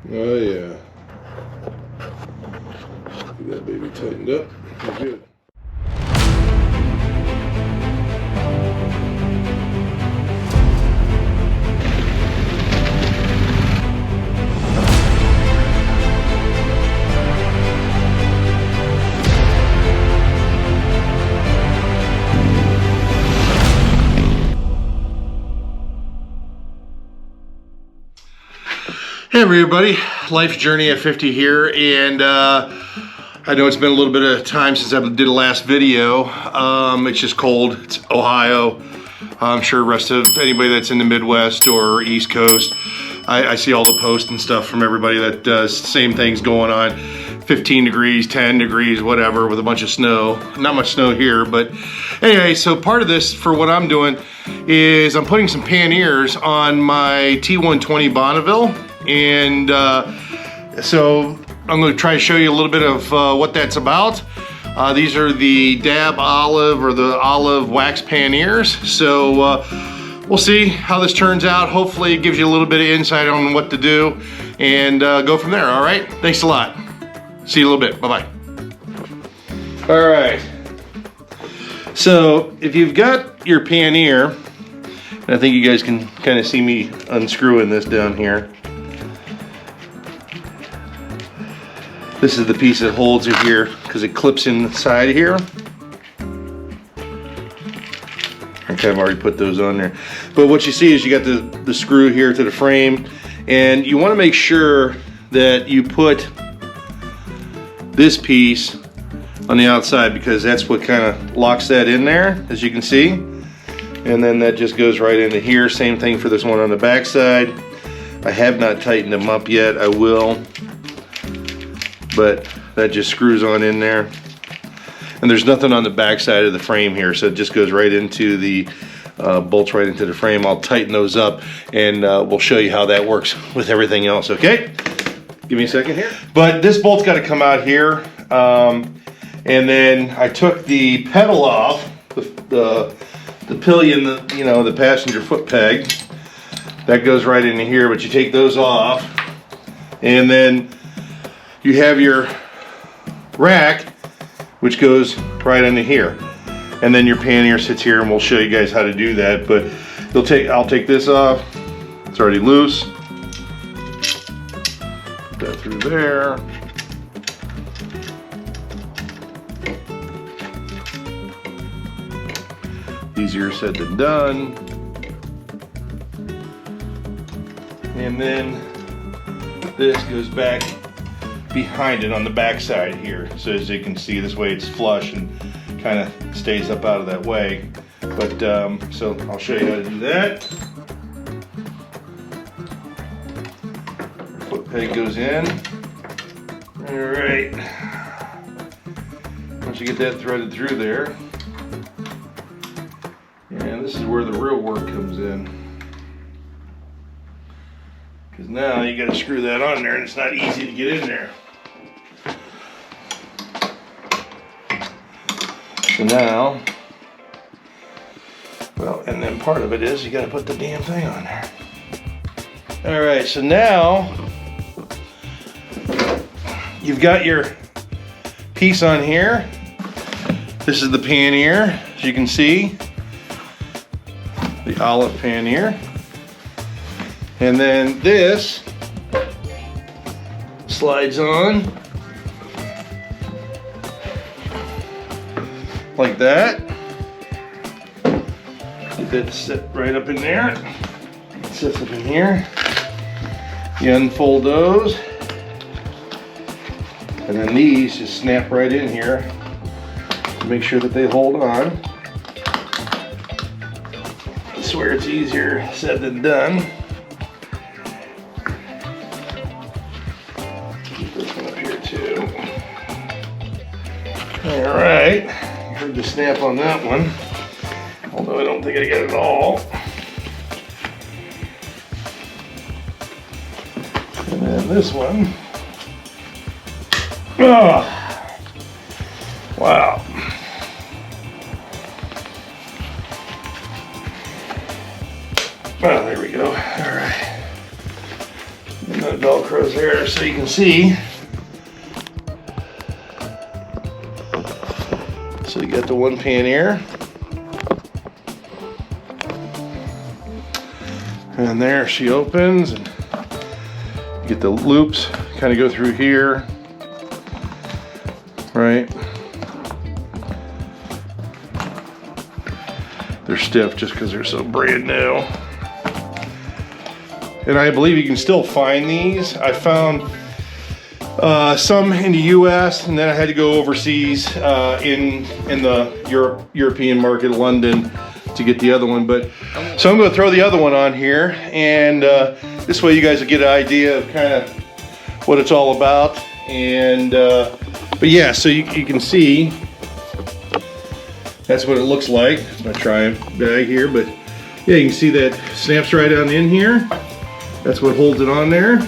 Oh yeah. Get that baby tightened up. We're good. Hey everybody, Life's Journey at 50 here, and I know it's been a little bit of time since I did the last video. It's just cold, it's Ohio. I'm sure the rest of anybody that's in the Midwest or East Coast, I see all the posts and stuff from everybody that does same things going on. 15 degrees, 10 degrees, whatever, with a bunch of snow. Not much snow here, but anyway, so part of this for what I'm doing is I'm putting some panniers on my T120 Bonneville. And so I'm going to try to show you a little bit of what that's about. These are the dab olive or the olive wax panniers. So we'll see how this turns out. Hopefully it gives you a little bit of insight on what to do and go from there. All right, thanks a lot. See you in a little bit. Bye-bye. All right, so if you've got your pannier, and I think you guys can kind of see me unscrewing this down here. This is the piece that holds it here because it clips inside here. I kind of already put those on there. But what you see is you got the screw here to the frame, and you want to make sure that you put this piece on the outside because that's what kind of locks that in there, as you can see. And then that just goes right into here. Same thing for this one on the back side. I have not tightened them up yet. I will. But that just screws on in there. And there's nothing on the back side of the frame here, so it just goes right into the, bolts right into the frame. I'll tighten those up and we'll show you how that works with everything else, okay? Give me a second here. But this bolt's gotta come out here. And then I took the pedal off, the pillion, the passenger foot peg. That goes right into here, but you take those off. And then you have your rack, which goes right into here, and then your pannier sits here, and we'll show you guys how to do that. But I'll take this off. It's already loose. Put that through there. Easier said than done. And then this goes back behind it on the back side here. So as you can see, this way it's flush and kind of stays up out of that way. But so I'll show you how to do that. Foot peg goes in. All right. Once you get that threaded through there, and this is where the real work comes in. Because now you got to screw that on there, and it's not easy to get in there. So now, well, and then part of it is you got to put the damn thing on there. All right, so now you've got your piece on here. This is the pannier, as you can see, the olive pannier. And then this slides on like that. Get that to sit right up in there. It sits up in here. You unfold those. And then these just snap right in here to make sure that they hold on. I swear it's easier said than done. All right, you heard the snap on that one, although I don't think I got it all. And then this one. Oh, wow. Oh, there we go. All right. the Velcros there so you can see. So you got the one pannier. And there she opens, and you get the loops, kind of go through here, right? They're stiff just because they're so brand new. And I believe you can still find these. I found some in the US, and then I had to go overseas in the European market, London, to get the other one. But so I'm going to throw the other one on here, and this way you guys will get an idea of kind of what it's all about. And but yeah, so you can see that's what it looks like. It's my Triumph bag here, but yeah, you can see that snaps right on in here. That's what holds it on there,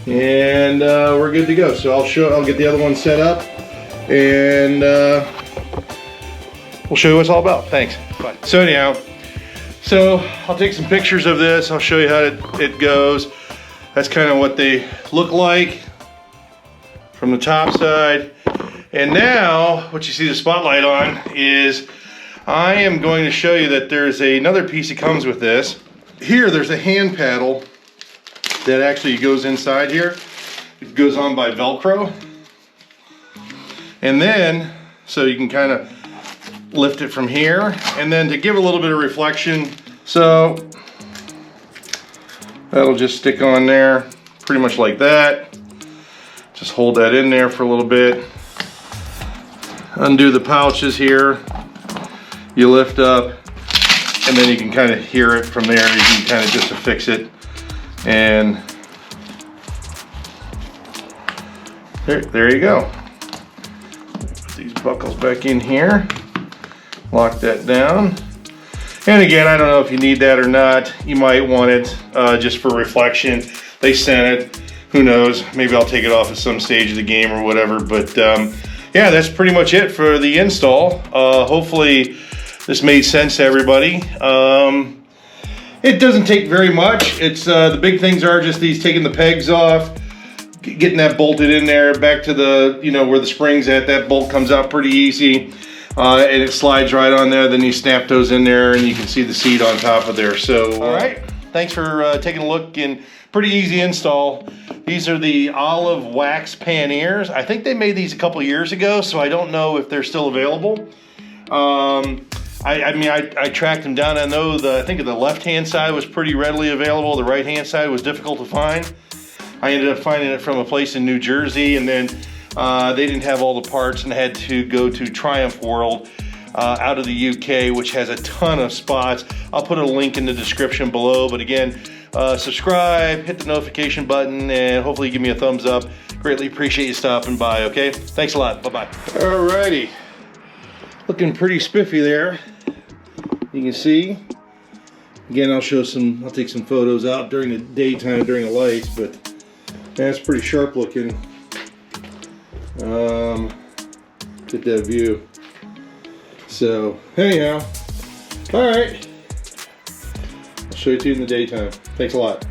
and we're good to go. So I'll get the other one set up, and we'll show you what it's all about. Thanks. Bye. So anyhow, so I'll take some pictures of this. I'll show you how it goes. That's kind of what they look like from the top side. And now, what you see the spotlight on is, I am going to show you that there's another piece that comes with this. Here, there's a hand paddle that actually goes inside here. It goes on by Velcro. And then, so you can kind of lift it from here, and then to give a little bit of reflection, so that'll just stick on there pretty much like that. Just hold that in there for a little bit. Undo the pouches here, you lift up, and then you can kind of hear it from there. You can kind of just affix it, and there you go. Put these buckles back in here. Lock that down. And again, I don't know if you need that or not. You might want it just for reflection. They sent it. Who knows? Maybe I'll take it off at some stage of the game or whatever. But yeah, that's pretty much it for the install. Hopefully this made sense to everybody. It doesn't take very much. It's the big things are just these, taking the pegs off, getting that bolted in there, back to the, where the spring's at. That bolt comes out pretty easy. And it slides right on there. Then you snap those in there, and you can see the seat on top of there. So, all right, thanks for taking a look. And pretty easy install. These are the olive wax panniers. I think they made these a couple years ago, so I don't know if they're still available. I tracked them down. I know I think the left-hand side was pretty readily available. The right-hand side was difficult to find. I ended up finding it from a place in New Jersey, and then they didn't have all the parts, and had to go to Triumph World out of the UK, which has a ton of spots. I'll put a link in the description below. But again, subscribe, hit the notification button, and hopefully give me a thumbs up. Greatly appreciate you stopping by, okay? Thanks a lot. Bye-bye. Alrighty. Looking pretty spiffy there. You can see. Again, I'll take some photos out during the daytime, during the lights, but that's pretty sharp looking. Get that view. So anyhow, all right, I'll show you in the daytime. Thanks a lot.